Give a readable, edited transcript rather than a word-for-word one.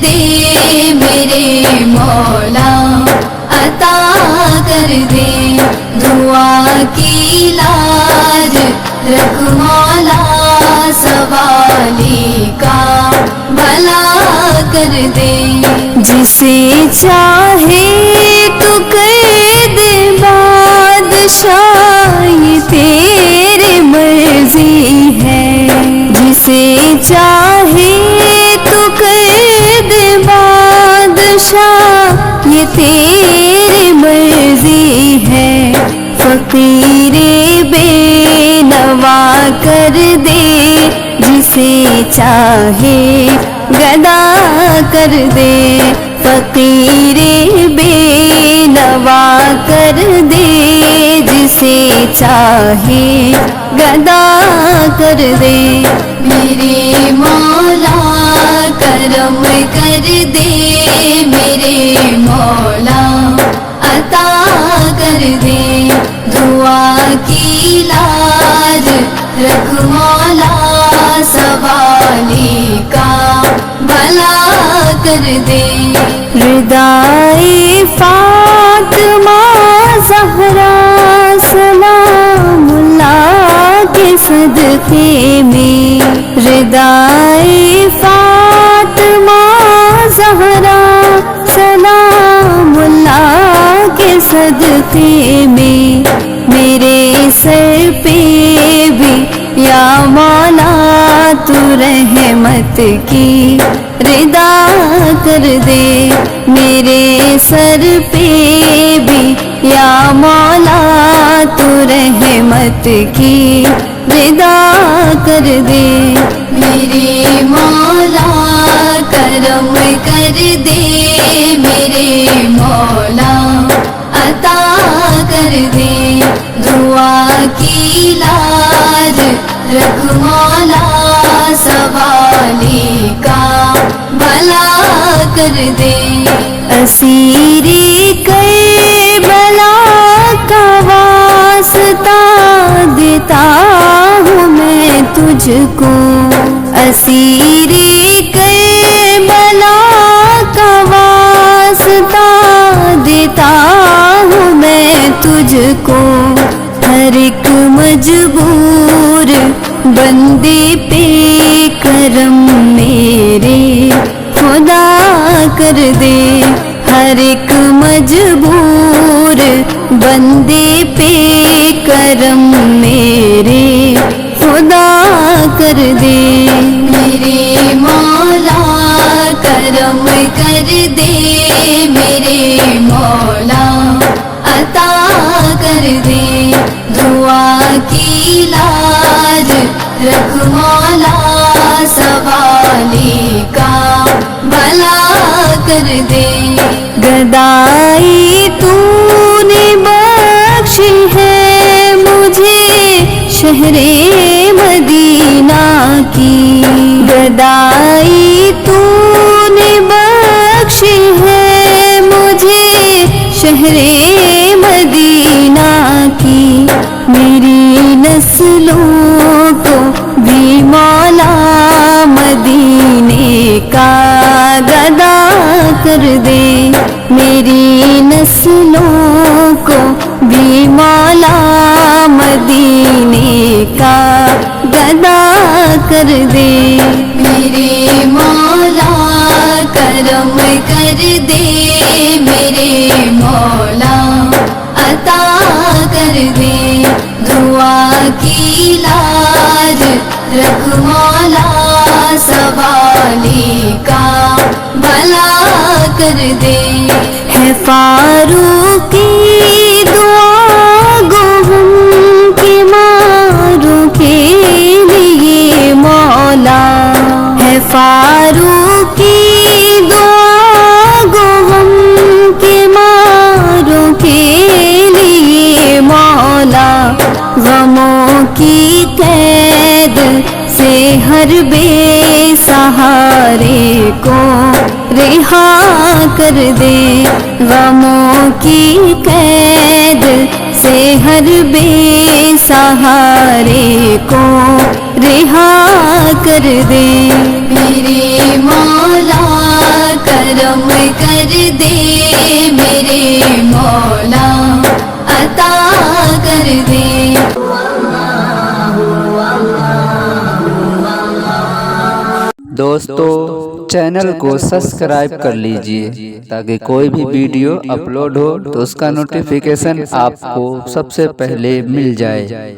دے میرے مولا، عطا کر دے دعا کی لاج رکھ مولا، سوالی کا بھلا کر دے، جسے چاہے تو کر دے بادشاہ، یہ تیری مرضی ہے، جسے چاہے تو کر دے بادشاہ، یہ تیری مرضی ہے، فقیر بے نوا کر دے، جسے چاہے گدا کر دے، فقیر بے نوا کر دے، جسے چاہے گدا کر دے، میرے مولا کرم کر دے میرے مولا، عطا کر دے دعا کی لاج رکھ مولا، سوالی کا بھلا کر دے، ردائے فاطمہ زہرا سلام اللہ کے صدقے میں، ردائے فاطمہ زہرا سلام اللہ کے صدقے میں، میرے سر پہ بھی یا مولا تو رحمت کی ردا کر دے، میرے سر پہ بھی یا مولا تو رحمت کی ردا کر دے، میرے مولا کرم کر دے میرے مولا، عطا کر دے دعا کی لاج رکھ مولا، سوالی کا بھلا کر دے، اسیر کربلا کا واسطہ دیتا ہوں میں تجھ کو، اسیر کربلا کا واسطہ دیتا ہوں میں تجھ کو، ہر ایک مجبور بندے پہ کرم میرے خدا کر دے، ہر ایک مجبور بندے پہ کرم میرے خدا کر دے، میرے مولا کرم کر دے میرے مولا، عطا کر دے دعا کی لاج رکھ مولا، سوالی کا بھلا کر دے، گدائی تو نے بخشی ہے مجھے شہر مدینہ کی، گدائی تو نے بخشی ہے مجھے شہر مدینہ کی، میری نسلوں کو بھی مولا مدینے کا گدا کر دے، میری نسلوں کو بھی مولا مدینے کا گدا کر دے، میرے مولا کرم کر دے میرے مولا، عطا کر دے دعا کی لاج رکھ مولا، سوالی کا بھلا کر دے، ہے فاروق کی دعا گو ہم کی ماروں کے لیے مولا، ہے فاروق کی دعا گو ہم کی ماروں کے لیے مولا، غموں کی قید سے ہر بے سہارے کو رہا کر دے، غموں کی قید سے ہر بے سہارے کو رہا کر دے، میرے مولا میرے مولا عطا کر دے۔ دوستو چینل کو سبسکرائب کر لیجئے تاکہ کوئی بھی ویڈیو اپلوڈ ہو تو اس کا نوٹیفیکیشن آپ کو سب سے پہلے مل جائے۔